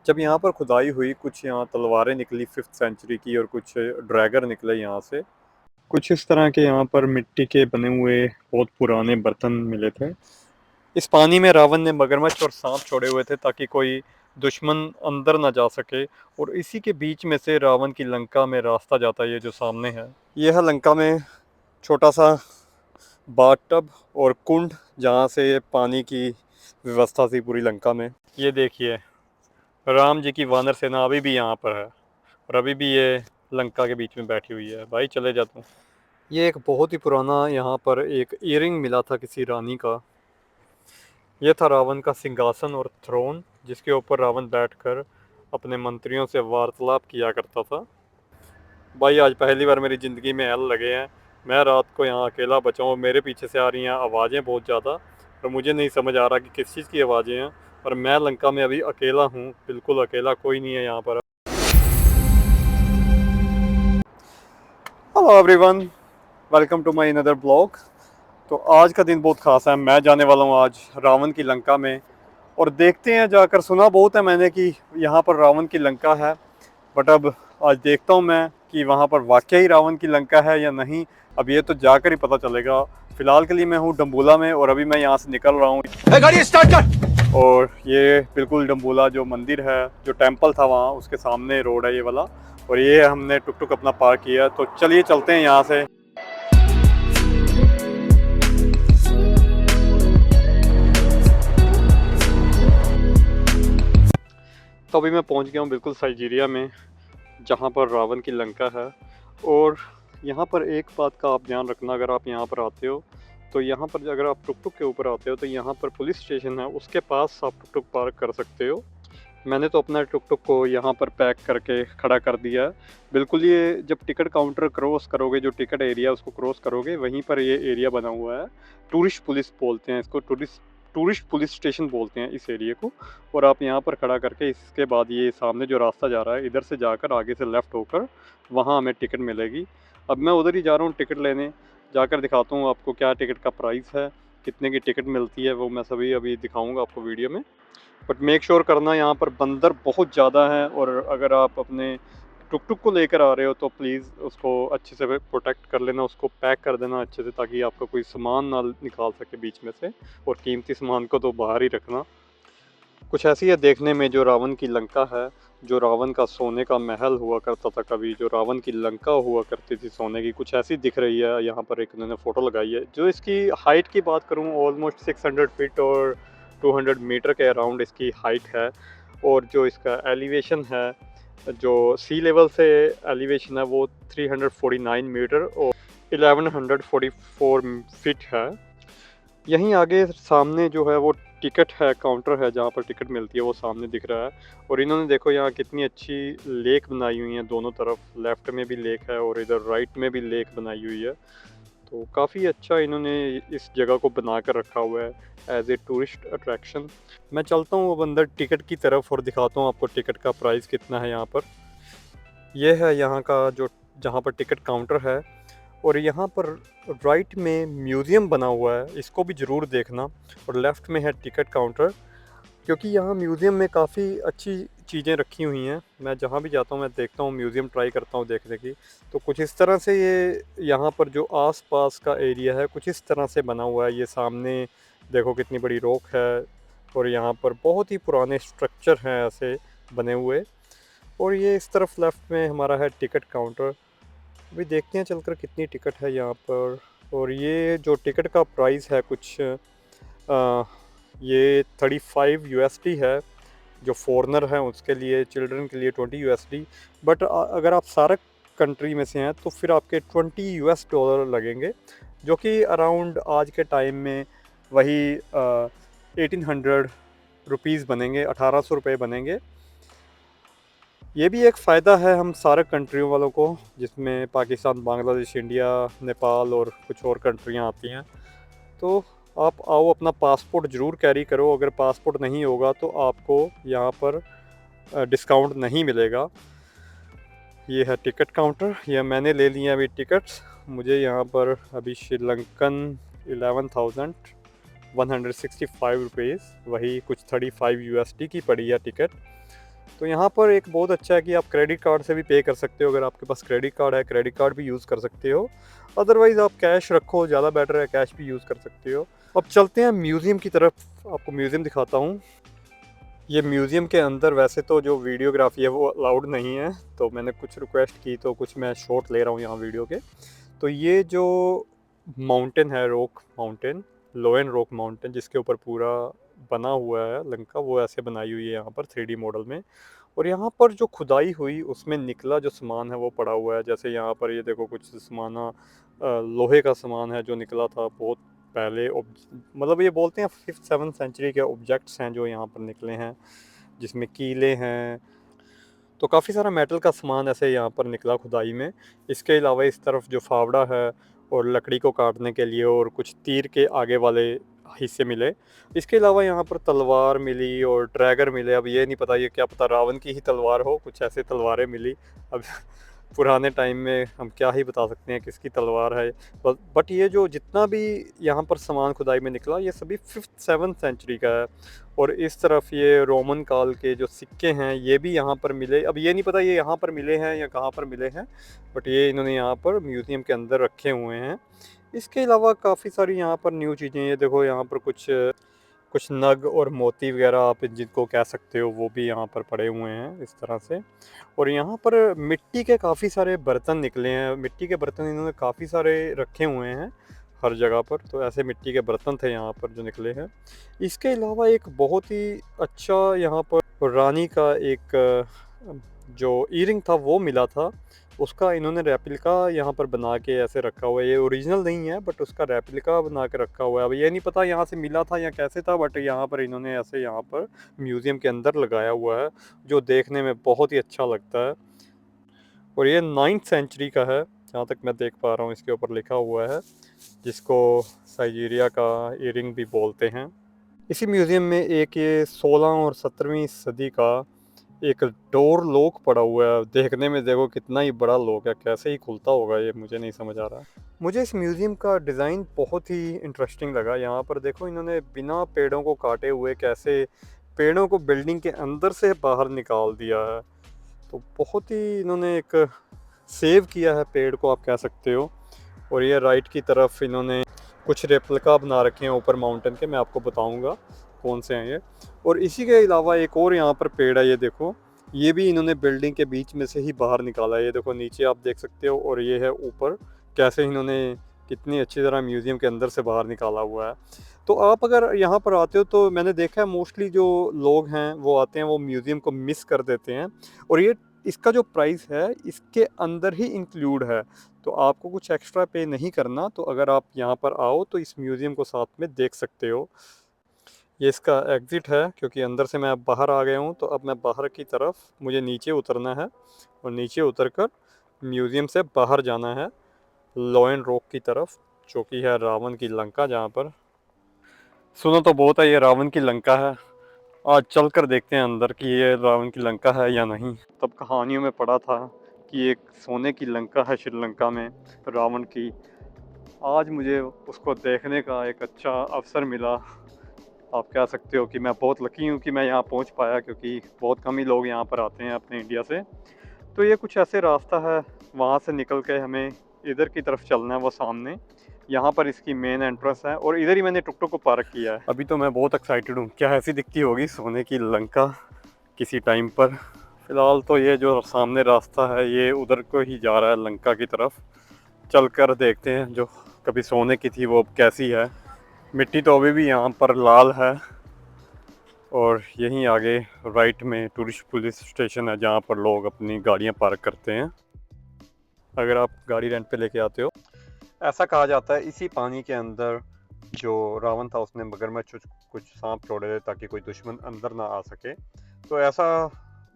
जब यहाँ पर खुदाई हुई, कुछ यहाँ तलवारें निकली 5th सेंचुरी की और कुछ ड्रैगर निकले यहाँ से। कुछ इस तरह के यहाँ पर मिट्टी के बने हुए बहुत पुराने बर्तन मिले थे। इस पानी में रावण ने मगरमच्छ और सांप छोड़े हुए थे ताकि कोई दुश्मन अंदर ना जा सके, और इसी के बीच में से रावण की लंका में रास्ता जाता है, ये जो सामने है। यह है लंका में छोटा सा बाथटब और कुंड, जहाँ से पानी की व्यवस्था थी पूरी लंका में। ये देखिए, राम जी की वानर सेना अभी भी यहाँ पर है और अभी भी ये लंका के बीच में बैठी हुई है। भाई चले जाता हूँ। ये एक बहुत ही पुराना यहाँ पर एक ईयरिंग मिला था किसी रानी का। यह था रावण का सिंहासन और थ्रोन, जिसके ऊपर रावण बैठकर अपने मंत्रियों से वार्तालाप किया करता था। भाई आज पहली बार मेरी ज़िंदगी में एल लगे हैं। मैं रात को यहाँ अकेला बचा हूँ। मेरे पीछे से आ रही हैं आवाज़ें बहुत ज़्यादा, और मुझे नहीं समझ आ रहा कि किस चीज़ की आवाज़ें हैं। और मैं लंका में अभी अकेला हूँ, बिल्कुल अकेला, कोई नहीं है यहाँ पर। Hello everyone, welcome to my another blog. तो आज का दिन बहुत ख़ास है। मैं जाने वाला हूँ आज रावण की लंका में, और देखते हैं जाकर। सुना बहुत है मैंने कि यहाँ पर रावण की लंका है, बट अब आज देखता हूँ मैं कि वहाँ पर वाकई ही रावण की लंका है या नहीं। अब ये तो जाकर ही पता चलेगा। फ़िलहाल के लिए मैं हूँ डम्बूला में, और अभी मैं यहाँ से निकल रहा हूँ। गाड़ी स्टार्ट कर। और ये बिल्कुल डम्बूला जो मंदिर है, जो टेंपल था वहाँ, उसके सामने रोड है ये वाला। और ये हमने टुक टुक अपना पार्क किया, तो चलिए चलते हैं यहाँ से। तो अभी मैं पहुँच गया हूँ बिल्कुल साइजीरिया में, जहाँ पर रावण की लंका है। और यहाँ पर एक बात का आप ध्यान रखना, अगर आप यहाँ पर आते हो तो यहाँ पर अगर आप टुक टुक के ऊपर आते हो तो यहाँ पर पुलिस स्टेशन है, उसके पास आप टुक टुक पार्क कर सकते हो। मैंने तो अपना टुक टुक को यहाँ पर पैक करके खड़ा कर दिया है। बिल्कुल, ये जब टिकट काउंटर क्रॉस करोगे, जो टिकट एरिया उसको क्रॉस करोगे, वहीं पर ये एरिया बना हुआ है। टूरिस्ट पुलिस बोलते हैं इसको, टूरिस्ट पुलिस स्टेशन बोलते हैं इस एरिया को। और आप यहाँ पर खड़ा करके, इसके बाद ये सामने जो रास्ता जा रहा है, इधर से जाकर आगे से लेफ़्ट होकर वहाँ हमें टिकट मिलेगी। अब मैं उधर ही जा रहा हूँ टिकट लेने, जाकर दिखाता हूँ आपको क्या टिकट का प्राइस है, कितने की टिकट मिलती है, वो मैं सभी अभी दिखाऊँगा आपको वीडियो में। बट मेक श्योर करना, यहाँ पर बंदर बहुत ज़्यादा हैं, और अगर आप अपने टुक टुक को लेकर आ रहे हो तो प्लीज़ उसको अच्छे से प्रोटेक्ट कर लेना, उसको पैक कर देना अच्छे से, ताकि आपका कोई सामान ना निकाल सके बीच में से, और कीमती सामान को तो बाहर ही रखना। कुछ ऐसी है देखने में जो रावण की लंका है, जो रावण का सोने का महल हुआ करता था कभी, जो रावण की लंका हुआ करती थी सोने की, कुछ ऐसी दिख रही है। यहाँ पर एक उन्होंने फ़ोटो लगाई है। जो इसकी हाइट की बात करूँ, ऑलमोस्ट 600 फीट और 200 मीटर के अराउंड इसकी हाइट है। और जो इसका एलिवेशन है, जो सी लेवल से एलिवेशन है, वो 349 मीटर और 1144 फीट है। यहीं आगे सामने जो है वो टिकट है, काउंटर है जहाँ पर टिकट मिलती है, वो सामने दिख रहा है। और इन्होंने देखो यहाँ कितनी अच्छी लेक बनाई हुई है, दोनों तरफ, लेफ्ट में भी लेक है और इधर राइट में भी लेक बनाई हुई है। तो काफ़ी अच्छा इन्होंने इस जगह को बना कर रखा हुआ है एज ए टूरिस्ट अट्रैक्शन। मैं चलता हूँ अब अंदर टिकट की तरफ और दिखाता हूँ आपको टिकट का प्राइस कितना है यहाँ पर। यह है यहाँ का जो, जहाँ पर टिकट काउंटर है, और यहाँ पर राइट में म्यूज़ियम बना हुआ है, इसको भी ज़रूर देखना। और लेफ़्ट में है टिकट काउंटर, क्योंकि यहाँ म्यूज़ियम में काफ़ी अच्छी चीज़ें रखी हुई हैं। मैं जहाँ भी जाता हूँ मैं देखता हूँ, म्यूज़ियम ट्राई करता हूँ देखने की। तो कुछ इस तरह से ये यहाँ पर जो आस-पास का एरिया है, कुछ इस तरह से बना हुआ है। ये सामने देखो कितनी बड़ी रॉक है, और यहाँ पर बहुत ही पुराने स्ट्रक्चर हैं ऐसे बने हुए। और ये इस तरफ लेफ़्ट में हमारा है टिकट काउंटर। अभी देखते हैं चलकर कितनी टिकट है यहाँ पर। और ये जो टिकट का प्राइस है कुछ ये 35 यूएसडी है, जो फॉरेनर हैं उसके लिए, चिल्ड्रन के लिए 20 यूएसडी। बट अगर आप सारे कंट्री में से हैं तो फिर आपके 20 यूएस डॉलर लगेंगे, जो कि अराउंड आज के टाइम में वही 1800 रुपीज़ बनेंगे, 1800 रुपये बनेंगे। ये भी एक फ़ायदा है हम सारे कंट्रियों वालों को, जिसमें पाकिस्तान, बांग्लादेश, इंडिया, नेपाल और कुछ और कंट्रियाँ आती हैं। तो आप आओ, अपना पासपोर्ट ज़रूर कैरी करो। अगर पासपोर्ट नहीं होगा तो आपको यहाँ पर डिस्काउंट नहीं मिलेगा। ये है टिकट काउंटर, यह मैंने ले लिए अभी टिकट्स। मुझे यहाँ पर अभी श्रीलंकन 11,165 रुपीज़, वही कुछ 35 यूएसडी की पड़ी है टिकट। तो यहाँ पर एक बहुत अच्छा है कि आप क्रेडिट कार्ड से भी पे कर सकते हो। अगर आपके पास क्रेडिट कार्ड है, क्रेडिट कार्ड भी यूज़ कर सकते हो। अदरवाइज़ आप कैश रखो, ज़्यादा बेटर है, कैश भी यूज़ कर सकते हो। अब चलते हैं म्यूज़ियम की तरफ, आपको म्यूज़ियम दिखाता हूँ। ये म्यूज़ियम के अंदर वैसे तो जो वीडियोग्राफी है वो अलाउड नहीं है, तो मैंने कुछ रिक्वेस्ट की तो कुछ मैं शॉट ले रहा हूँ यहाँ वीडियो के। तो ये जो माउंटेन है, रॉक माउंटेन, लोएन रॉक माउंटेन, जिसके ऊपर पूरा बना हुआ है लंका, वो ऐसे बनाई हुई है यहाँ पर 3D मॉडल में। और यहाँ पर जो खुदाई हुई उसमें निकला जो सामान है वो पड़ा हुआ है। जैसे यहाँ पर ये देखो कुछ सामाना लोहे का सामान है जो निकला था बहुत पहले। मतलब ये बोलते हैं 5th-7th सेंचुरी के ऑब्जेक्ट्स हैं जो यहाँ पर निकले हैं, जिसमें कीले हैं। तो काफ़ी सारा मेटल का सामान ऐसे यहाँ पर निकला खुदाई में। इसके अलावा इस तरफ जो फावड़ा है और लकड़ी को काटने के लिए, और कुछ तीर के आगे वाले हिस्से मिले। इसके अलावा यहाँ पर तलवार मिली और ड्रैगर मिले। अब ये नहीं पता, ये क्या पता रावण की ही तलवार हो, कुछ ऐसे तलवारें मिली। अब पुराने टाइम में हम क्या ही बता सकते हैं किसकी तलवार है। बट ये जो जितना भी यहाँ पर सामान खुदाई में निकला, ये सभी 5th-7th सेंचुरी का है। और इस तरफ ये रोमन काल के जो सिक्के हैं ये भी यहाँ पर मिले। अब ये नहीं पता ये यहाँ पर मिले हैं या कहाँ पर मिले हैं, बट ये इन्होंने यहाँ पर म्यूज़ियम के अंदर रखे हुए हैं। इसके अलावा काफ़ी सारी यहाँ पर न्यू चीज़ें, ये देखो यहाँ पर कुछ कुछ नग और मोती वगैरह आप जिनको कह सकते हो, वो भी यहाँ पर पड़े हुए हैं इस तरह से। और यहाँ पर मिट्टी के काफ़ी सारे बर्तन निकले हैं। मिट्टी के बर्तन इन्होंने काफ़ी सारे रखे हुए हैं हर जगह पर। तो ऐसे मिट्टी के बर्तन थे यहाँ पर जो निकले हैं। इसके अलावा एक बहुत ही अच्छा यहाँ पर रानी का एक जो ईयरिंग था वो मिला था। उसका इन्होंने रेप्लिका यहाँ पर बना के ऐसे रखा हुआ है। ये ओरिजिनल नहीं है बट उसका रेप्लिका बना के रखा हुआ है। अब ये नहीं पता यहाँ से मिला था या कैसे था, बट यहाँ पर इन्होंने ऐसे यहाँ पर म्यूज़ियम के अंदर लगाया हुआ है, जो देखने में बहुत ही अच्छा लगता है। और ये 9th सेंचुरी का है जहाँ तक मैं देख पा रहा हूँ, इसके ऊपर लिखा हुआ है, जिसको साइजीरिया का ईयरिंग भी बोलते हैं। इसी म्यूज़ियम में एक ये 16 और 17वीं सदी का एक डोर लॉक पड़ा हुआ है। देखने में देखो कितना ही बड़ा लॉक है, कैसे ही खुलता होगा ये मुझे नहीं समझ आ रहा। मुझे इस म्यूज़ियम का डिज़ाइन बहुत ही इंटरेस्टिंग लगा। यहाँ पर देखो इन्होंने बिना पेड़ों को काटे हुए कैसे पेड़ों को बिल्डिंग के अंदर से बाहर निकाल दिया है। तो बहुत ही इन्होंने एक सेव किया है पेड़ को, आप कह सकते हो। और ये राइट की तरफ इन्होंने कुछ रेप्लिका बना रखे हैं ऊपर माउंटेन के, मैं आपको बताऊंगा कौन से हैं ये। और इसी के अलावा एक और यहाँ पर पेड़ है, ये देखो, ये भी इन्होंने बिल्डिंग के बीच में से ही बाहर निकाला है। ये देखो नीचे आप देख सकते हो, और ये है ऊपर, कैसे इन्होंने कितनी अच्छी तरह म्यूज़ियम के अंदर से बाहर निकाला हुआ है। तो आप अगर यहाँ पर आते हो तो मैंने देखा है मोस्टली जो लोग हैं वो आते हैं वो म्यूज़ियम को मिस कर देते हैं। और ये इसका जो प्राइस है इसके अंदर ही इंक्लूड है, तो आपको कुछ एक्स्ट्रा पे नहीं करना। तो अगर आप यहाँ पर आओ तो इस म्यूज़ियम को साथ में देख सकते हो। ये इसका एग्ज़िट है, क्योंकि अंदर से मैं अब बाहर आ गया हूँ। तो अब मैं बाहर की तरफ मुझे नीचे उतरना है, और नीचे उतरकर म्यूज़ियम से बाहर जाना है लोएन रॉक की तरफ, जो कि है रावण की लंका। जहाँ पर सुनो तो बहुत है, ये रावण की लंका है। आज चल कर देखते हैं अंदर कि ये रावण की लंका है या नहीं। तब कहानियों में पढ़ा था कि एक सोने की लंका है श्रीलंका में रावण की। आज मुझे उसको देखने का एक अच्छा अवसर मिला। आप कह सकते हो कि मैं बहुत लकी हूँ कि मैं यहाँ पहुँच पाया, क्योंकि बहुत कम ही लोग यहाँ पर आते हैं अपने इंडिया से। तो ये कुछ ऐसे रास्ता है, वहाँ से निकल के हमें इधर की तरफ चलना है, वो सामने यहाँ पर इसकी मेन एंट्रेंस है। और इधर ही मैंने टुक टुक को पार्क किया है। अभी तो मैं बहुत एक्साइटेड हूँ, क्या ऐसी दिखती होगी सोने की लंका किसी टाइम पर। फ़िलहाल तो ये जो सामने रास्ता है ये उधर को ही जा रहा है, लंका की तरफ। चल कर देखते हैं जो कभी सोने की थी वो अब कैसी है। मिट्टी तो अभी भी यहाँ पर लाल है। और यहीं आगे राइट में टूरिस्ट पुलिस स्टेशन है, जहाँ पर लोग अपनी गाड़ियाँ पार्क करते हैं अगर आप गाड़ी रेंट पे लेके आते हो। ऐसा कहा जाता है इसी पानी के अंदर जो रावण था उसने मगरमच्छ कुछ सांप छोड़े थे ताकि कोई दुश्मन अंदर ना आ सके। तो ऐसा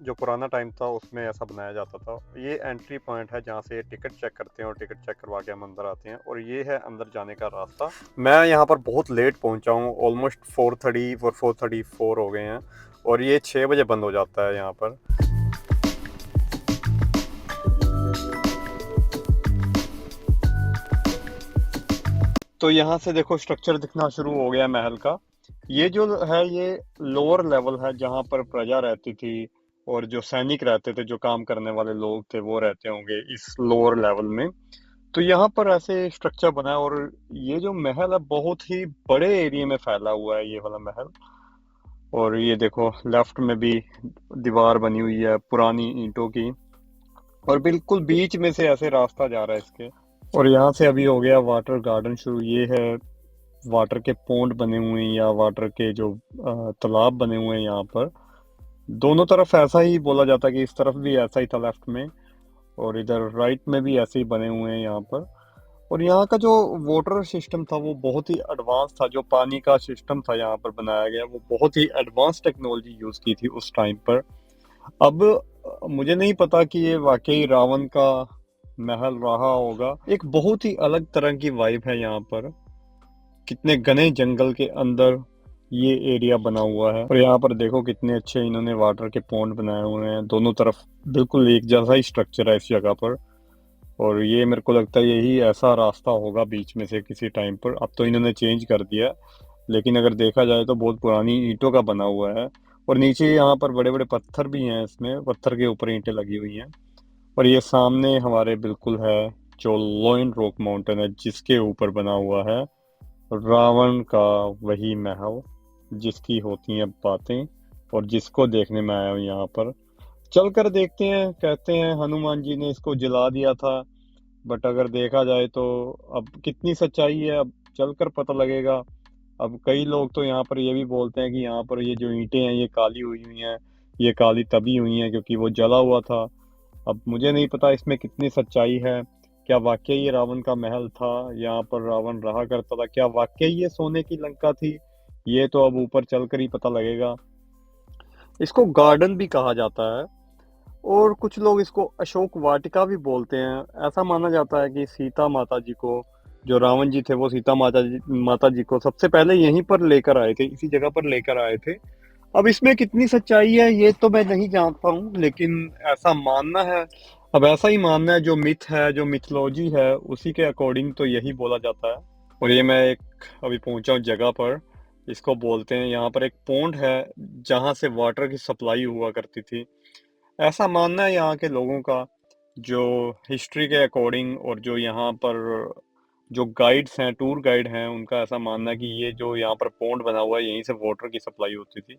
जो पुराना टाइम था उसमें ऐसा बनाया जाता था। ये एंट्री पॉइंट है जहाँ से टिकट चेक करते हैं, और टिकट चेक करवा के हम अंदर आते हैं। और ये है अंदर जाने का रास्ता। मैं यहाँ पर बहुत लेट पहुँचा हूँ, ऑलमोस्ट 4:30 और 4:34 हो गए हैं, और ये 6 बजे बंद हो जाता है यहाँ पर। तो यहाँ से देखो स्ट्रक्चर दिखना शुरू हो गया महल का। ये जो है ये लोअर लेवल है जहाँ पर प्रजा रहती थी, और जो सैनिक रहते थे, जो काम करने वाले लोग थे, वो रहते होंगे इस लोअर लेवल में। तो यहाँ पर ऐसे स्ट्रक्चर बना है, और ये जो महल है बहुत ही बड़े एरिया में फैला हुआ है ये वाला महल। और ये देखो लेफ्ट में भी दीवार बनी हुई है पुरानी ईंटों की, और बिल्कुल बीच में से ऐसे रास्ता जा रहा है इसके। और यहाँ से अभी हो गया वाटर गार्डन शुरू। ये है वाटर के पॉन्ड बने हुए हैं, या वाटर के जो तालाब बने हुए हैं यहाँ पर। दोनों तरफ ऐसा ही बोला जाता है कि इस तरफ भी ऐसा ही था लेफ्ट में, और इधर राइट में भी ऐसे ही बने हुए हैं यहाँ पर। और यहाँ का जो वाटर सिस्टम था वो बहुत ही एडवांस था। जो पानी का सिस्टम था यहाँ पर बनाया गया, वो बहुत ही एडवांस टेक्नोलॉजी यूज की थी उस टाइम पर। अब मुझे नहीं पता कि ये वाकई रावण का महल रहा होगा। एक बहुत ही अलग तरह की वाइब है यहाँ पर। कितने घने जंगल के अंदर ये एरिया बना हुआ है। और यहाँ पर देखो कितने अच्छे इन्होंने वाटर के पॉन्ड बनाए हुए हैं दोनों तरफ। बिल्कुल एक जैसा ही स्ट्रक्चर है इस जगह पर। और ये मेरे को लगता है यही ऐसा रास्ता होगा बीच में से किसी टाइम पर। अब तो इन्होंने चेंज कर दिया, लेकिन अगर देखा जाए तो बहुत पुरानी ईंटों का बना हुआ है। और नीचे यहाँ पर बड़े बड़े पत्थर भी हैं, इसमें पत्थर के ऊपर ईंटें लगी हुई हैं। और ये सामने हमारे बिल्कुल है जो लोइन रॉक माउंटेन है, जिसके ऊपर बना हुआ है रावण का वही महल, जिसकी होती हैं बातें, और जिसको देखने में आया हूँ यहाँ पर। चल कर देखते हैं। कहते हैं हनुमान जी ने इसको जला दिया था, बट अगर देखा जाए तो अब कितनी सच्चाई है, अब चलकर पता लगेगा। अब कई लोग तो यहाँ पर ये भी बोलते हैं कि यहाँ पर ये जो ईंटें हैं ये काली हुई हुई हैं। ये काली तभी हुई हैं क्योंकि वो जला हुआ था। अब मुझे नहीं पता इसमें कितनी सच्चाई है। क्या वाकई ये रावण का महल था, यहाँ पर रावण रहा करता था? क्या वाकई ये सोने की लंका थी? ये तो अब ऊपर चलकर ही पता लगेगा। इसको गार्डन भी कहा जाता है, और कुछ लोग इसको अशोक वाटिका भी बोलते हैं। ऐसा माना जाता है कि सीता माता जी को, जो रावण जी थे, वो सीता माता जी को सबसे पहले यहीं पर लेकर आए थे, इसी जगह पर लेकर आए थे। अब इसमें कितनी सच्चाई है ये तो मैं नहीं जानता हूँ, लेकिन ऐसा मानना है। अब ऐसा ही मानना है, जो मिथ है, जो मिथोलॉजी है, उसी के अकॉर्डिंग तो यही बोला जाता है। और ये मैं एक अभी पहुंचा हूँ जगह पर। इसको बोलते हैं, यहाँ पर एक पॉन्ड है जहाँ से वाटर की सप्लाई हुआ करती थी। ऐसा मानना है यहाँ के लोगों का, जो हिस्ट्री के अकॉर्डिंग, और जो यहाँ पर जो गाइड्स हैं, टूर गाइड हैं, उनका ऐसा मानना है कि ये जो यहाँ पर पॉन्ड बना हुआ है, यहीं से वाटर की सप्लाई होती थी।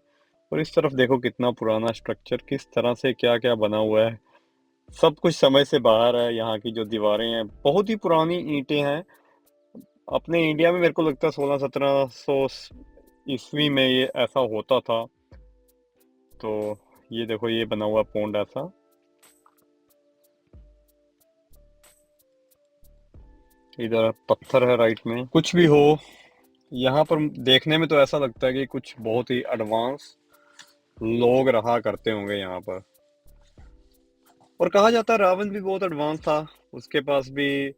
और इस तरफ देखो कितना पुराना स्ट्रक्चर, किस तरह से क्या क्या बना हुआ है। सब कुछ समय से बाहर है। यहाँ की जो दीवारें हैं बहुत ही पुरानी ईंटें हैं। अपने इंडिया में मेरे को लगता है 1600-1700 ईस्वी में ये ऐसा होता था। तो ये देखो ये बना हुआ पॉन्ड ऐसा। इधर पत्थर है राइट में। कुछ भी हो, यहाँ पर देखने में तो ऐसा लगता है कि कुछ बहुत ही एडवांस लोग रहा करते होंगे यहाँ पर। और कहा जाता है रावण भी बहुत एडवांस था। उसके पास भी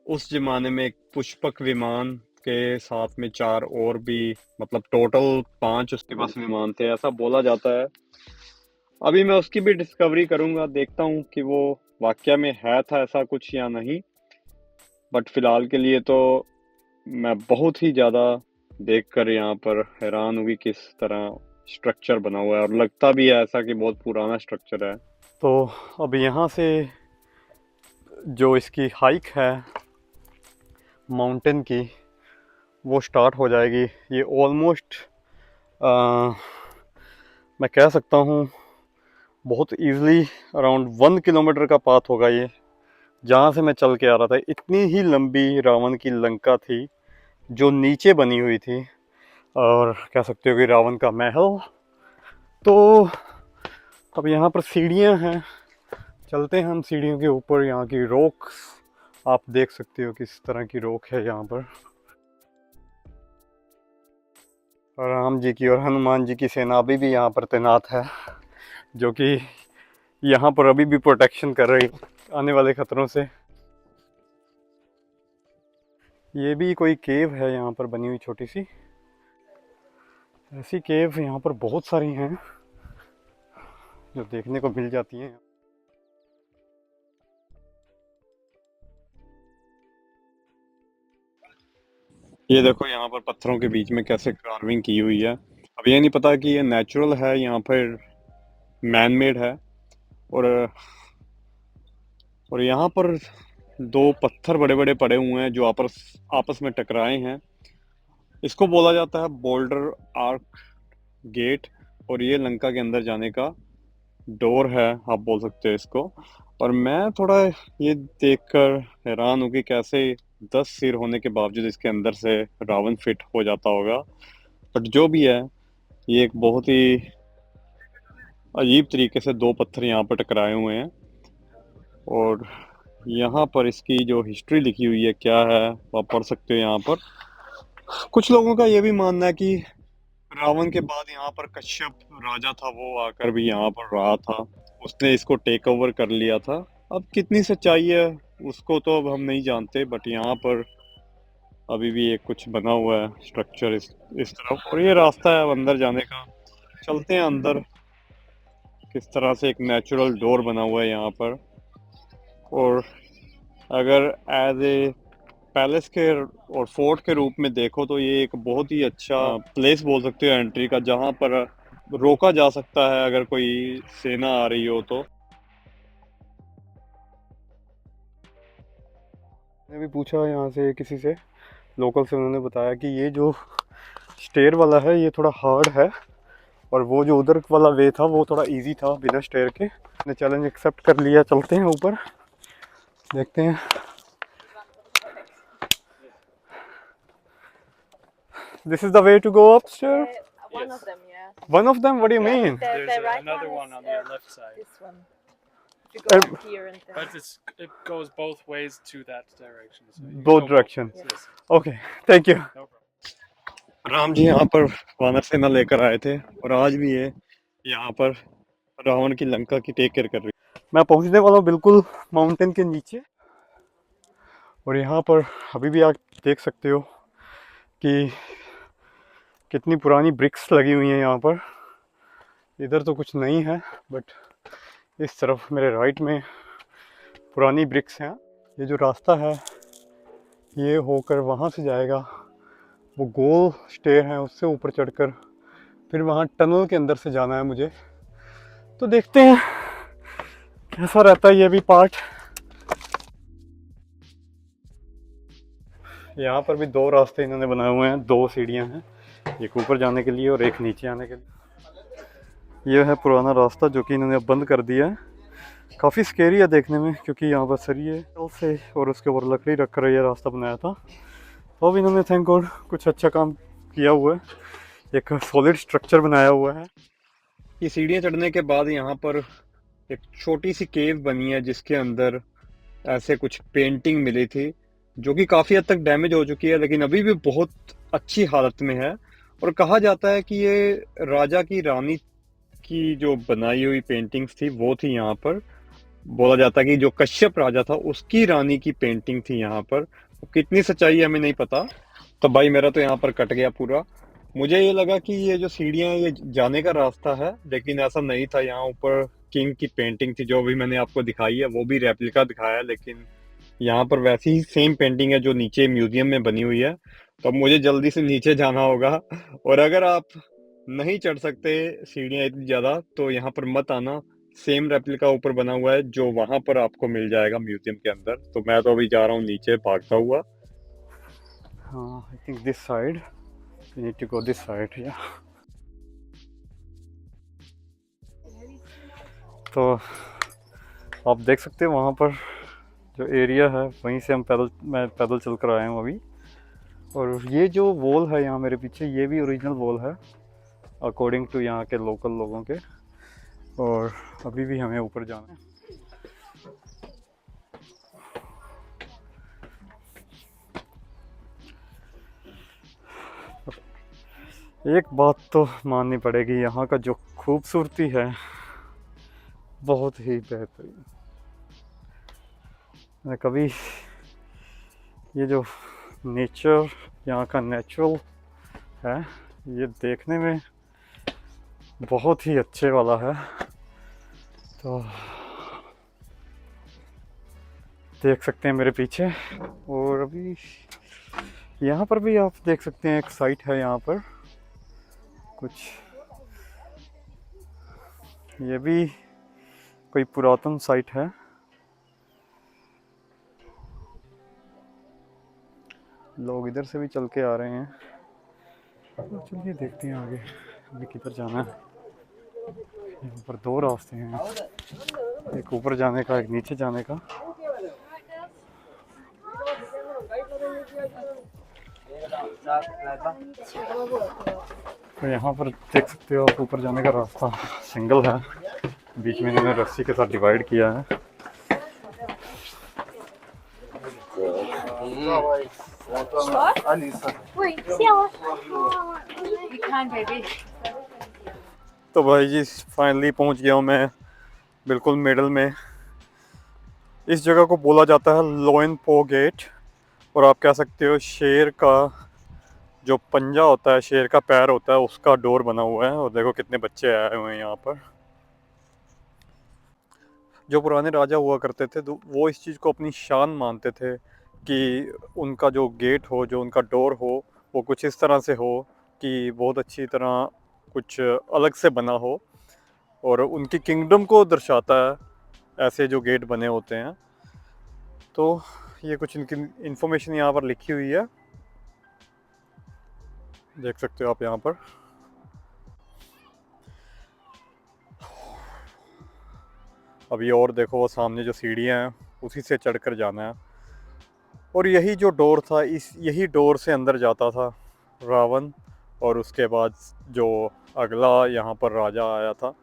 उस जमाने में एक पुष्पक विमान के साथ में चार और भी, मतलब टोटल 5 उसके पास विमान थे, ऐसा बोला जाता है। अभी मैं उसकी भी डिस्कवरी करूंगा, देखता हूँ कि वो वाकया में है था ऐसा कुछ या नहीं। बट फिलहाल के लिए तो मैं बहुत ही ज़्यादा देखकर यहाँ पर हैरान हुई किस तरह स्ट्रक्चर बना हुआ है, और लगता भी है ऐसा कि बहुत पुराना स्ट्रक्चर है। तो अब यहाँ से जो इसकी हाइक है माउंटेन की, वो स्टार्ट हो जाएगी। ये ऑलमोस्ट मैं कह सकता हूँ बहुत इजीली अराउंड 1 किलोमीटर का पाथ होगा ये, जहाँ से मैं चल के आ रहा था। इतनी ही लंबी रावण की लंका थी जो नीचे बनी हुई थी, और कह सकते हो कि रावण का महल। तो अब यहाँ पर सीढ़ियाँ हैं, चलते हैं हम सीढ़ियों के ऊपर। यहाँ की रॉक आप देख सकते हो किस तरह की रॉक है यहाँ पर। और राम जी की और हनुमान जी की सेना अभी भी यहाँ पर तैनात है, जो कि यहाँ पर अभी भी प्रोटेक्शन कर रही है आने वाले खतरों से। ये भी कोई केव है यहाँ पर बनी हुई छोटी सी। ऐसी केव यहाँ पर बहुत सारी हैं जो देखने को मिल जाती हैं। ये देखो यहाँ पर पत्थरों के बीच में कैसे कार्विंग की हुई है। अब ये नहीं पता कि ये नेचुरल है यहाँ पर मैन मेड है। और यहाँ पर दो पत्थर बड़े बड़े पड़े हुए हैं जो आपस आपस में टकराए हैं। इसको बोला जाता है बोल्डर आर्क गेट। और ये लंका के अंदर जाने का डोर है, आप बोल सकते हो इसको। और मैं थोड़ा ये देखकर हैरान हूँ कि कैसे 10 सिर होने के बावजूद इसके अंदर से रावण फिट हो जाता होगा। बट जो भी है, ये एक बहुत ही अजीब तरीके से दो पत्थर यहाँ पर टकराए हुए हैं। और यहाँ पर इसकी जो हिस्ट्री लिखी हुई है क्या है, आप पढ़ सकते हो यहाँ पर। कुछ लोगों का ये भी मानना है कि रावण के बाद यहाँ पर कश्यप राजा था, वो आकर भी यहाँ पर रहा था। उसने इसको टेक ओवर कर लिया था। अब कितनी सच्चाई है उसको तो अब हम नहीं जानते, बट यहाँ पर अभी भी एक कुछ बना हुआ है स्ट्रक्चर इस तरफ। और ये रास्ता है अब अंदर जाने का। चलते हैं अंदर। किस तरह से एक नेचुरल डोर बना हुआ है यहाँ पर। और अगर एज ए पैलेस के और फोर्ट के रूप में देखो तो ये एक बहुत ही अच्छा प्लेस बोल सकते हो एंट्री का, जहाँ पर रोका जा सकता है अगर कोई सेना आ रही हो तो। मैंने भी पूछा यहाँ से किसी से, लोकल से, उन्होंने बताया कि ये जो स्टेयर वाला है ये थोड़ा हार्ड है, और वो जो उधर वाला वे था वो थोड़ा इजी था बिना स्टेयर के। मैंने चैलेंज एक्सेप्ट कर लिया, चलते हैं ऊपर, देखते हैं। This is the way to go upstairs? One Yes. of them, yeah. One of them? What do you Yeah, mean? The There's right another one, one is, on your left side. this one. If you go Uh, up here and then. But it goes both ways to that direction. So you can Both go directions. ways, yes. Okay, thank you. No problem. Ram ji यहाँ पर वानर सेना लेकर आए थे, और आज भी ये यहाँ पर रावण की लंका की टेक केयर कर रही है। मैं पहुँचने वाला हूँ बिल्कुल माउंटेन के नीचे। और यहाँ पर अभी भी आप देख सकते हो कि कितनी पुरानी ब्रिक्स लगी हुई हैं यहाँ पर। इधर तो कुछ नहीं है, बट इस तरफ मेरे राइट में पुरानी ब्रिक्स हैं। ये जो रास्ता है ये होकर वहाँ से जाएगा, वो गोल स्टेयर है, उससे ऊपर चढ़कर फिर वहाँ टनल के अंदर से जाना है मुझे। तो देखते हैं कैसा रहता है ये भी पार्ट। यहाँ पर भी दो रास्ते इन्होंने बनाए हुए हैं, दो सीढ़ियाँ हैं, एक ऊपर जाने के लिए और एक नीचे आने के लिए। यह है पुराना रास्ता जो कि इन्होंने अब बंद कर दिया है। काफ़ी स्केरी है देखने में, क्योंकि यहाँ पर सरिये से और उसके ऊपर लकड़ी रख कर ये रास्ता बनाया था। तो अब इन्होंने थैंक गॉड कुछ अच्छा काम किया हुआ है, एक सॉलिड स्ट्रक्चर बनाया हुआ है। ये सीढ़ियाँ चढ़ने के बाद यहाँ पर एक छोटी सी केव बनी है, जिसके अंदर ऐसे कुछ पेंटिंग मिली थी जो कि काफ़ी हद तक डैमेज हो चुकी है, लेकिन अभी भी बहुत अच्छी हालत में है। और कहा जाता है कि ये राजा की रानी की जो बनाई हुई पेंटिंग्स थी वो थी यहाँ पर। बोला जाता है कि जो कश्यप राजा था उसकी रानी की पेंटिंग थी यहाँ पर। कितनी सच्चाई है हमें नहीं पता। तो भाई मेरा तो यहाँ पर कट गया पूरा। मुझे ये लगा कि ये जो सीढ़ियाँ ये जाने का रास्ता है, लेकिन ऐसा नहीं था। यहाँ ऊपर किंग की पेंटिंग थी, जो भी मैंने आपको दिखाई है वो भी रेप्लिका दिखाया है, लेकिन यहाँ पर वैसी ही सेम पेंटिंग है जो नीचे म्यूजियम में बनी हुई है। तो अब मुझे जल्दी से नीचे जाना होगा। और अगर आप नहीं चढ़ सकते सीढ़ियाँ इतनी ज़्यादा तो यहाँ पर मत आना। सेम रेप्लिका ऊपर बना हुआ है जो वहां पर आपको मिल जाएगा म्यूजियम के अंदर। तो मैं तो अभी जा रहा हूँ नीचे भागता हुआ। I think this side, we need to go this side. या तो आप देख सकते हैं वहाँ पर जो एरिया है वहीं से मैं पैदल चल कर आया हूँ अभी। और ये जो वॉल है यहाँ मेरे पीछे, ये भी ओरिजिनल वॉल है अकॉर्डिंग टू यहाँ के लोकल लोगों के। और अभी भी हमें ऊपर जाना है। एक बात तो माननी पड़ेगी, यहाँ का जो खूबसूरती है बहुत ही बेहतरीन। मैं कभी ये जो नेचर यहाँ का नेचुरल है ये देखने में बहुत ही अच्छे वाला है। तो देख सकते हैं मेरे पीछे। और अभी यहाँ पर भी आप देख सकते हैं एक साइट है यहाँ पर कुछ। ये भी कोई पुरातन साइट है। लोग इधर से भी चल के आ रहे हैं। तो चलिए देखते हैं आगे अभी किधर जाना है। यहाँ पर दो रास्ते हैं, एक ऊपर जाने का, एक नीचे जाने का। तो यहाँ पर देख सकते हो आप, ऊपर जाने का रास्ता सिंगल है, बीच में इन्होंने रस्सी के साथ डिवाइड किया है। तो भाई जी फाइनली पहुँच गया हूँ मैं बिल्कुल मिडल में। इस जगह को बोला जाता है लोइन पो गेट, और आप कह सकते हो शेर का जो पंजा होता है, शेर का पैर होता है, उसका डोर बना हुआ है। और देखो कितने बच्चे आए हुए हैं यहाँ पर। जो पुराने राजा हुआ करते थे तो वो इस चीज़ को अपनी शान मानते थे कि उनका जो गेट हो, जो उनका डोर हो, वो कुछ इस तरह से हो कि बहुत अच्छी तरह कुछ अलग से बना हो, और उनकी किंगडम को दर्शाता है ऐसे जो गेट बने होते हैं। तो ये कुछ इनकी इन्फॉर्मेशन यहाँ पर लिखी हुई है, देख सकते हो आप यहाँ पर। अभी और देखो वो सामने जो सीढ़ियाँ हैं उसी से चढ़कर जाना है। और यही जो डोर था, यही डोर से अंदर जाता था रावण, और उसके बाद जो अगला यहाँ पर राजा आया था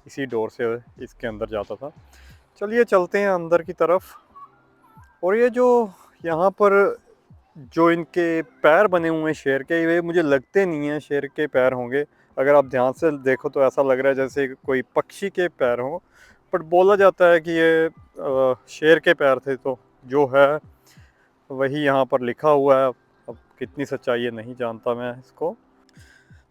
इसी डोर से इसके अंदर जाता था। चलिए चलते हैं अंदर की तरफ। और ये जो यहाँ पर जो इनके पैर बने हुए हैं शेर के, ये मुझे लगते नहीं हैं शेर के पैर होंगे। अगर आप ध्यान से देखो तो ऐसा लग रहा है जैसे कोई पक्षी के पैर हों, बट बोला जाता है कि ये शेर के पैर थे। तो जो है वही यहाँ पर लिखा हुआ है। अब कितनी सच्चाई है नहीं जानता मैं इसको।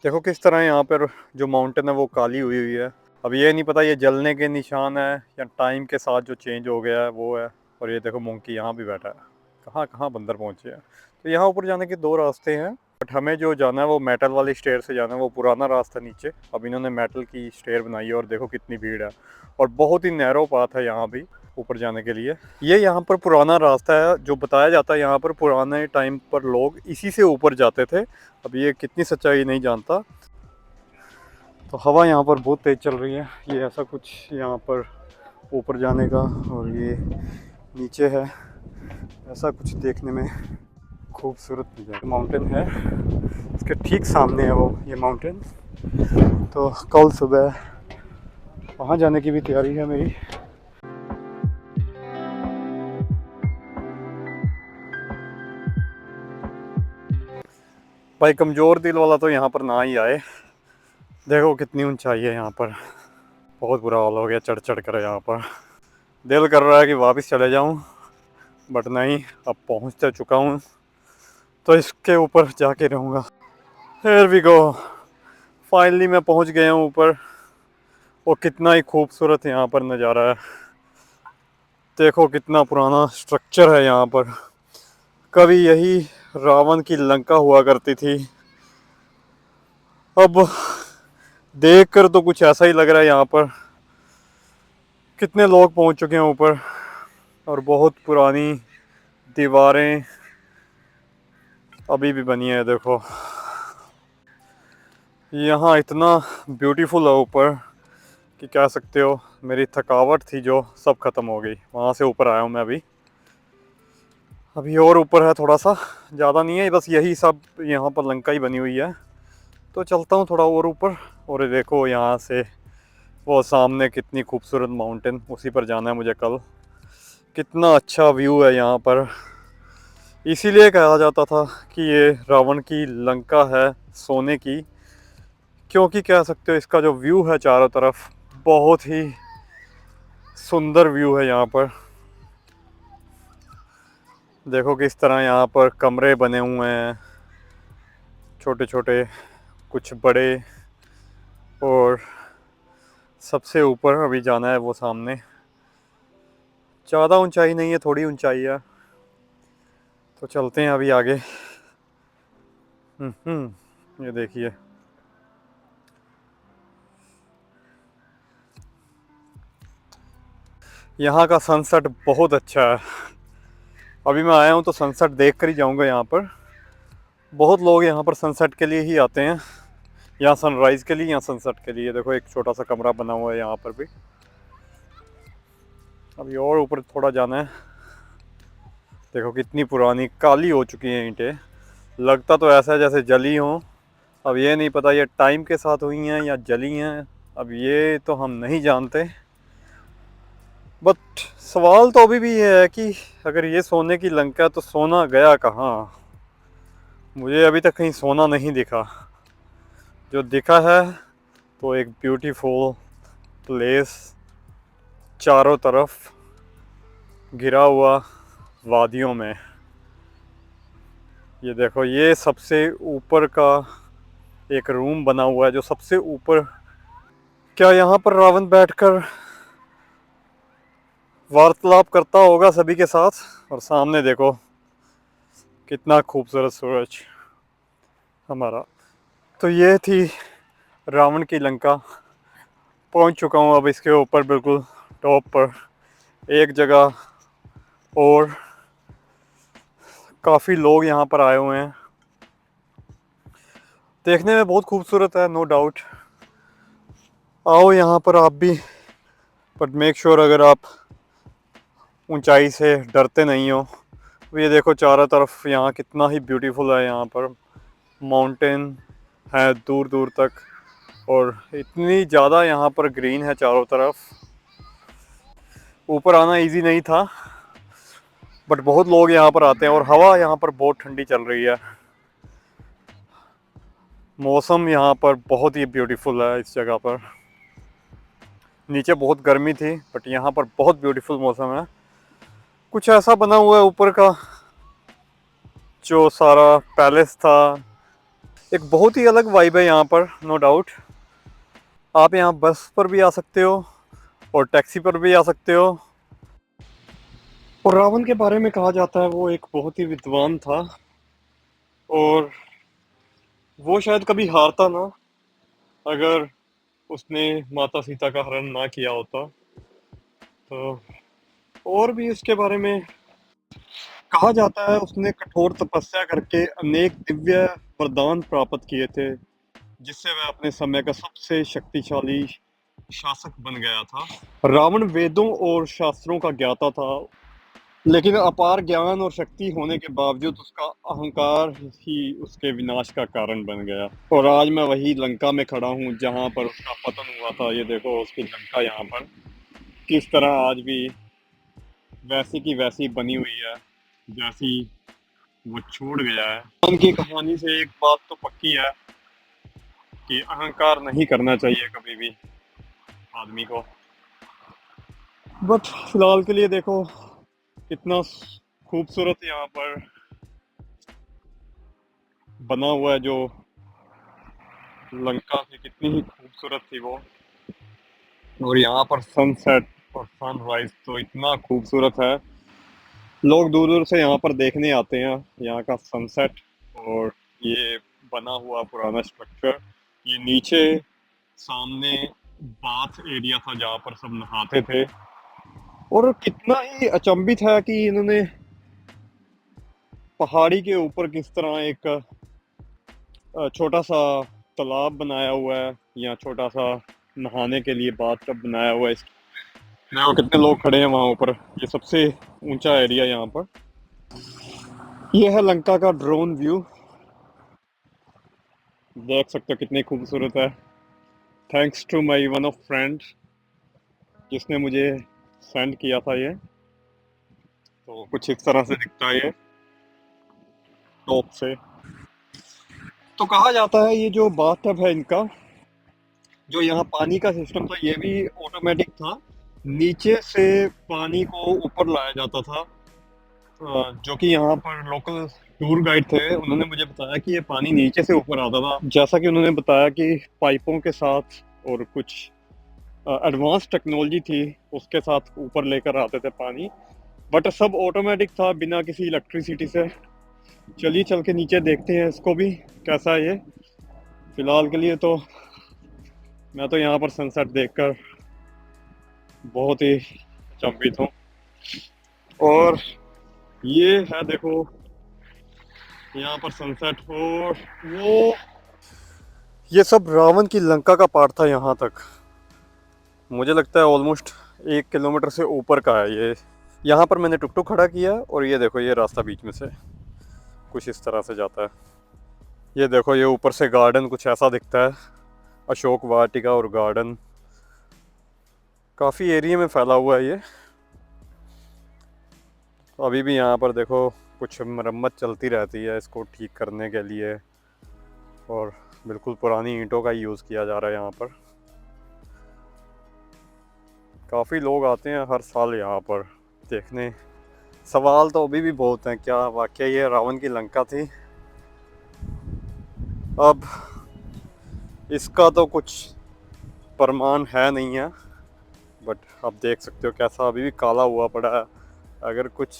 देखो किस तरह यहाँ पर जो माउंटेन है वो काली हुई हुई है। अब ये नहीं पता ये जलने के निशान है या टाइम के साथ जो चेंज हो गया है वो है। और ये देखो मंकी यहाँ भी बैठा है, कहाँ कहाँ बंदर पहुँचे हैं। तो यहाँ ऊपर जाने के दो रास्ते हैं, बट हमें जो जाना है वो मेटल वाली स्टेयर से जाना है। वो पुराना रास्ता नीचे, अब इन्होंने मेटल की स्टेयर बनाई है। और देखो कितनी भीड़ है, और बहुत ही नैरो पाथ है यहाँ भी ऊपर जाने के लिए। ये यहाँ पर पुराना रास्ता है, जो बताया जाता है यहाँ पर पुराने टाइम पर लोग इसी से ऊपर जाते थे। अब ये कितनी सच्चाई नहीं जानता। तो हवा यहाँ पर बहुत तेज़ चल रही है। ये ऐसा कुछ यहाँ पर ऊपर जाने का, और ये नीचे है, ऐसा कुछ देखने में खूबसूरत माउंटेन है। इसके ठीक सामने है वो ये माउंटेन। तो कल सुबह वहाँ जाने की भी तैयारी है मेरी। भाई कमज़ोर दिल वाला तो यहाँ पर ना ही आए। देखो कितनी ऊंचाई है यहाँ पर, बहुत बुरा हाल हो गया चढ़ चढ़ कर यहाँ पर। दिल कर रहा है कि वापस चले जाऊँ, बट नहीं, अब पहुँच तो चुका हूँ तो इसके ऊपर जाके रहूँगा। हियर वी गो, फाइनली मैं पहुँच गया हूँ ऊपर। वो कितना ही खूबसूरत यहाँ पर नज़ारा है। देखो कितना पुराना स्ट्रक्चर है यहाँ पर। कभी यही रावण की लंका हुआ करती थी। अब देख कर तो कुछ ऐसा ही लग रहा है यहाँ पर। कितने लोग पहुँच चुके हैं ऊपर, और बहुत पुरानी दीवारें अभी भी बनी है। देखो यहाँ इतना ब्यूटीफुल है ऊपर कि कह सकते हो मेरी थकावट थी जो सब ख़त्म हो गई। वहाँ से ऊपर आया हूँ मैं अभी और ऊपर है थोड़ा सा, ज़्यादा नहीं है, बस यही सब यहाँ पर लंका ही बनी हुई है। तो चलता हूँ थोड़ा और ऊपर। और देखो यहाँ से वो सामने कितनी खूबसूरत माउंटेन, उसी पर जाना है मुझे कल। कितना अच्छा व्यू है यहाँ पर। इसीलिए कहा जाता था कि ये रावण की लंका है सोने की, क्योंकि कह सकते हो इसका जो व्यू है चारों तरफ बहुत ही सुंदर व्यू है यहाँ पर। देखो किस तरह यहाँ पर कमरे बने हुए हैं, छोटे छोटे, कुछ बड़े, और सबसे ऊपर अभी जाना है वो सामने। ज़्यादा ऊंचाई नहीं है, थोड़ी ऊंचाई है। तो चलते हैं अभी आगे। ये देखिए यहाँ का सनसेट बहुत अच्छा है। अभी मैं आया हूँ तो सनसेट देख कर ही जाऊँगा यहाँ पर। बहुत लोग यहाँ पर सनसेट के लिए ही आते हैं, या सनराइज़ के लिए या सनसेट के लिए। देखो एक छोटा सा कमरा बना हुआ है यहाँ पर भी। अभी और ऊपर थोड़ा जाना है। देखो कितनी पुरानी काली हो चुकी हैं ईंटें। लगता तो ऐसा है जैसे जली हों। अब ये नहीं पता ये टाइम के साथ हुई हैं या जली हैं, अब ये तो हम नहीं जानते। बट सवाल तो अभी भी ये है कि अगर ये सोने की लंका है तो सोना गया कहाँ। मुझे अभी तक कहीं सोना नहीं दिखा। जो दिखा है तो एक ब्यूटीफुल प्लेस, चारों तरफ घिरा हुआ वादियों में। ये देखो ये सबसे ऊपर का एक रूम बना हुआ है जो सबसे ऊपर। क्या यहाँ पर रावण बैठकर वार्तालाप करता होगा सभी के साथ। और सामने देखो कितना खूबसूरत सूरज हमारा। तो ये थी रावण की लंका। पहुंच चुका हूँ अब इसके ऊपर बिल्कुल टॉप पर। एक जगह और काफ़ी लोग यहाँ पर आए हुए हैं। देखने में बहुत खूबसूरत है, नो डाउट। आओ यहाँ पर आप भी, बट मेक श्योर अगर आप ऊंचाई से डरते नहीं हो। ये देखो चारों तरफ यहाँ कितना ही ब्यूटीफुल है। यहाँ पर माउंटेन है दूर दूर तक, और इतनी ज़्यादा यहाँ पर ग्रीन है चारों तरफ। ऊपर आना इजी नहीं था, बट बहुत लोग यहाँ पर आते हैं। और हवा यहाँ पर बहुत ठंडी चल रही है। मौसम यहाँ पर बहुत ही ब्यूटीफुल है इस जगह पर। नीचे बहुत गर्मी थी, बट यहाँ पर बहुत ब्यूटीफुल मौसम है। कुछ ऐसा बना हुआ है ऊपर का जो सारा पैलेस था। एक बहुत ही अलग वाइब है यहाँ पर, नो डाउट। आप यहाँ बस पर भी आ सकते हो और टैक्सी पर भी आ सकते हो। और रावण के बारे में कहा जाता है वो एक बहुत ही विद्वान था, और वो शायद कभी हारता ना अगर उसने माता सीता का हरण ना किया होता। तो और भी इसके बारे में कहा जाता है उसने कठोर तपस्या करके अनेक दिव्य वरदान प्राप्त किए थे, जिससे वह अपने समय का सबसे शक्तिशाली शासक बन गया था। रावण वेदों और शास्त्रों का ज्ञाता था, लेकिन अपार ज्ञान और शक्ति होने के बावजूद उसका अहंकार ही उसके विनाश का कारण बन गया। और आज मैं वही लंका में खड़ा हूँ जहाँ पर उसका पतन हुआ था। ये देखो उसकी लंका यहाँ पर किस तरह आज भी वैसी की वैसी बनी हुई है जैसी वो छोड़ गया है। उनकी कहानी से एक बात तो पक्की है कि अहंकार नहीं करना चाहिए कभी भी आदमी को। बट फिलहाल के लिए देखो कितना खूबसूरत यहाँ पर बना हुआ है। जो लंका थी कितनी ही खूबसूरत थी वो। और यहाँ पर सनसेट और सनराइज तो इतना खूबसूरत है। लोग दूर दूर से यहाँ पर देखने आते हैं यहाँ का सनसेट। और ये बना हुआ पुराना स्ट्रक्चर, ये नीचे सामने बाथ एरिया था जहाँ पर सब नहाते थे। और कितना ही अचंभित है कि इन्होंने पहाड़ी के ऊपर किस तरह एक छोटा सा तालाब बनाया हुआ है, या छोटा सा नहाने के लिए बाथ टब बनाया हुआ है। देखो कितने लोग खड़े हैं वहाँ ऊपर। ये सबसे ऊंचा एरिया यहाँ पर। ये है लंका का ड्रोन व्यू। देख सकते हो कितनी खूबसूरत है। Thanks to my one of friend जिसने मुझे सेंड किया था ये। तो कुछ इस तरह से दिखता है ये टॉप से। तो कहा जाता है ये जो बाथटब है इनका, जो यहाँ पानी का सिस्टम था, ये भी ऑटोमेटिक था। नीचे से पानी को ऊपर लाया जाता था। जो कि यहाँ पर लोकल टूर गाइड थे, उन्होंने मुझे बताया कि ये पानी नीचे से ऊपर आता था। जैसा कि उन्होंने बताया कि पाइपों के साथ और कुछ एडवांस टेक्नोलॉजी थी उसके साथ ऊपर लेकर आते थे पानी। बट सब ऑटोमेटिक था बिना किसी इलेक्ट्रिसिटी से। चलिए चल के नीचे देखते हैं इसको भी कैसा है ये। फिलहाल के लिए तो मैं तो यहाँ पर सनसेट देखकर बहुत ही चंपित हूँ। और ये है देखो यहाँ पर सनसेट, और वो ये सब रावण की लंका का पार्ट था। यहाँ तक मुझे लगता है ऑलमोस्ट 1 किलोमीटर से ऊपर का है ये। यहाँ पर मैंने टुक टुक खड़ा किया और ये देखो ये रास्ता बीच में से कुछ इस तरह से जाता है। ये देखो ये ऊपर से गार्डन कुछ ऐसा दिखता है, अशोक वाटिका और गार्डन काफ़ी एरिया में फैला हुआ है ये। अभी भी यहाँ पर देखो कुछ मरम्मत चलती रहती है इसको ठीक करने के लिए, और बिल्कुल पुरानी ईंटों का यूज़ किया जा रहा है यहाँ पर। काफ़ी लोग आते हैं हर साल यहाँ पर देखने। सवाल तो अभी भी बहुत हैं, क्या वाकई ये रावण की लंका थी? अब इसका तो कुछ प्रमाण है नहीं है, बट आप देख सकते हो कैसा अभी भी काला हुआ पड़ा है। अगर कुछ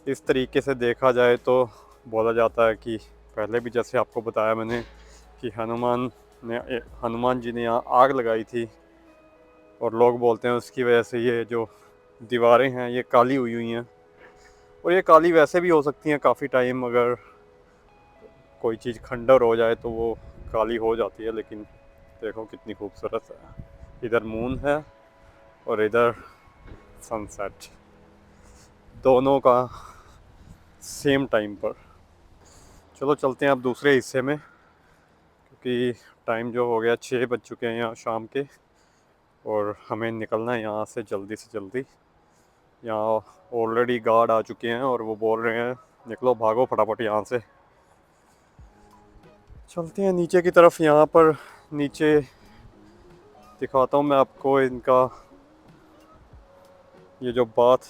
इस तरीके से देखा जाए तो बोला जाता है कि पहले भी जैसे आपको बताया मैंने कि हनुमान जी ने यहाँ आग लगाई थी, और लोग बोलते हैं उसकी वजह से ये जो दीवारें हैं ये काली हुई हुई हैं। और ये काली वैसे भी हो सकती हैं काफ़ी टाइम, अगर कोई चीज़ खंडर हो जाए तो वो काली हो जाती है। लेकिन देखो कितनी खूबसूरत है, इधर मून है और इधर सनसेट, दोनों का सेम टाइम पर। चलो चलते हैं अब दूसरे हिस्से में, क्योंकि टाइम जो हो गया 6 बज चुके हैं यहाँ शाम के, और हमें निकलना है यहाँ से जल्दी से जल्दी। यहाँ ऑलरेडी गार्ड आ चुके हैं और वो बोल रहे हैं निकलो भागो फटाफट यहाँ से। चलते हैं नीचे की तरफ। यहाँ पर नीचे दिखाता हूँ मैं आपको इनका ये जो बाथ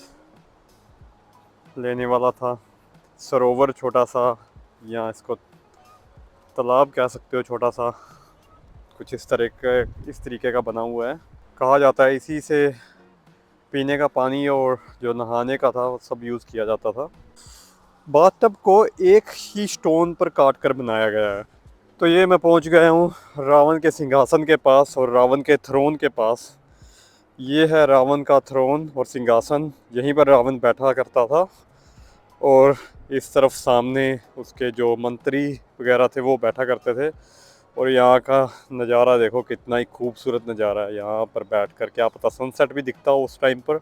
लेने वाला था सरोवर, छोटा सा, या इसको तालाब कह सकते हो, छोटा सा कुछ इस तरीके का बना हुआ है। कहा जाता है इसी से पीने का पानी और जो नहाने का था वो सब यूज़ किया जाता था। बाथटब को एक ही स्टोन पर काट कर बनाया गया है। तो ये मैं पहुंच गया हूँ रावण के सिंहासन के पास और रावण के थ्रोन के पास। ये है रावण का थ्रोन और सिंहासन, यहीं पर रावण बैठा करता था। और इस तरफ सामने उसके जो मंत्री वगैरह थे वो बैठा करते थे। और यहाँ का नज़ारा देखो कितना ही खूबसूरत नज़ारा है। यहाँ पर बैठ कर क्या पता सनसेट भी दिखता हो उस टाइम पर,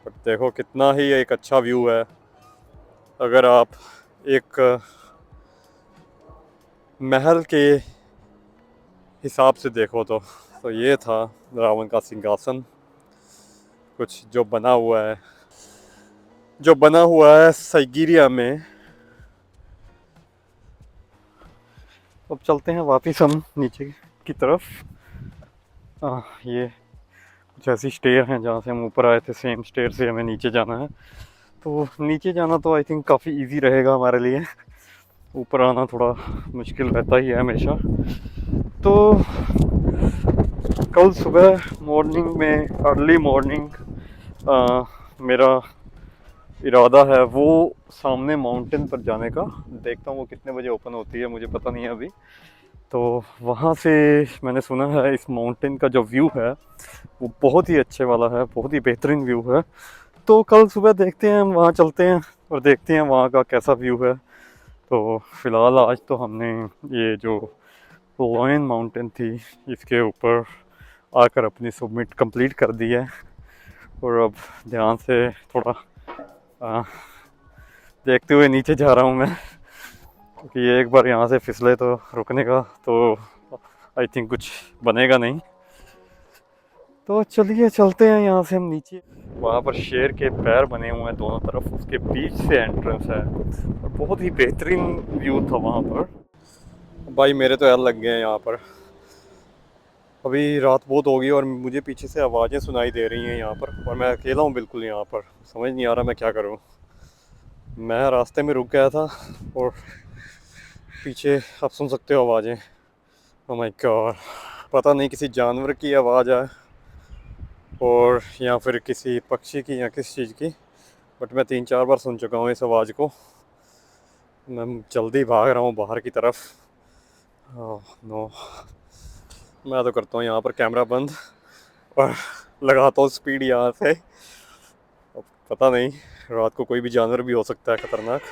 बट देखो कितना ही एक अच्छा व्यू है। अगर आप एक महल के हिसाब से देखो तो ये था रावण का सिंहासन, कुछ जो बना हुआ है साइबेरिया में। अब चलते हैं वापस हम नीचे की तरफ। ये कुछ ऐसी स्टेयर हैं जहाँ से हम ऊपर आए थे, सेम स्टेयर से हमें नीचे जाना है। तो नीचे जाना तो आई थिंक काफ़ी इजी रहेगा हमारे लिए, ऊपर आना थोड़ा मुश्किल रहता ही है हमेशा। तो कल सुबह मॉर्निंग में, अर्ली मॉर्निंग, मेरा इरादा है वो सामने माउंटेन पर जाने का। देखता हूँ वो कितने बजे ओपन होती है, मुझे पता नहीं है अभी। तो वहाँ से मैंने सुना है इस माउंटेन का जो व्यू है वो बहुत ही अच्छे वाला है, बहुत ही बेहतरीन व्यू है। तो कल सुबह देखते हैं, हम वहाँ चलते हैं और देखते हैं वहाँ का कैसा व्यू है। तो फ़िलहाल आज तो हमने ये जो लॉयन माउंटेन थी इसके ऊपर आकर अपनी सबमिट कंप्लीट कर दी है। और अब ध्यान से थोड़ा देखते हुए नीचे जा रहा हूँ मैं, क्योंकि ये एक बार यहाँ से फिसले तो रुकने का तो आई थिंक कुछ बनेगा नहीं। तो चलिए चलते हैं यहाँ से हम नीचे। वहाँ पर शेर के पैर बने हुए हैं दोनों तरफ, उसके बीच से एंट्रेंस है और बहुत ही बेहतरीन व्यू था वहाँ पर। भाई मेरे तो यार लग गए हैं यहाँ पर। अभी रात बहुत होगी और मुझे पीछे से आवाज़ें सुनाई दे रही हैं यहाँ पर, और मैं अकेला हूँ बिल्कुल यहाँ पर। समझ नहीं आ रहा मैं क्या करूँ। मैं रास्ते में रुक गया था और पीछे आप सुन सकते हो आवाज़ें। ओह माय गॉड, पता नहीं किसी जानवर की आवाज़ है और या फिर किसी पक्षी की या किस चीज़ की, बट मैं 3-4 बार सुन चुका हूँ इस आवाज़ को। मैं जल्दी भाग रहा हूँ बाहर की तरफ। ओह नो, मैं तो करता हूँ यहाँ पर कैमरा बंद और लगाता हूँ स्पीड यहाँ से। अब पता नहीं, रात को कोई भी जानवर भी हो सकता है खतरनाक।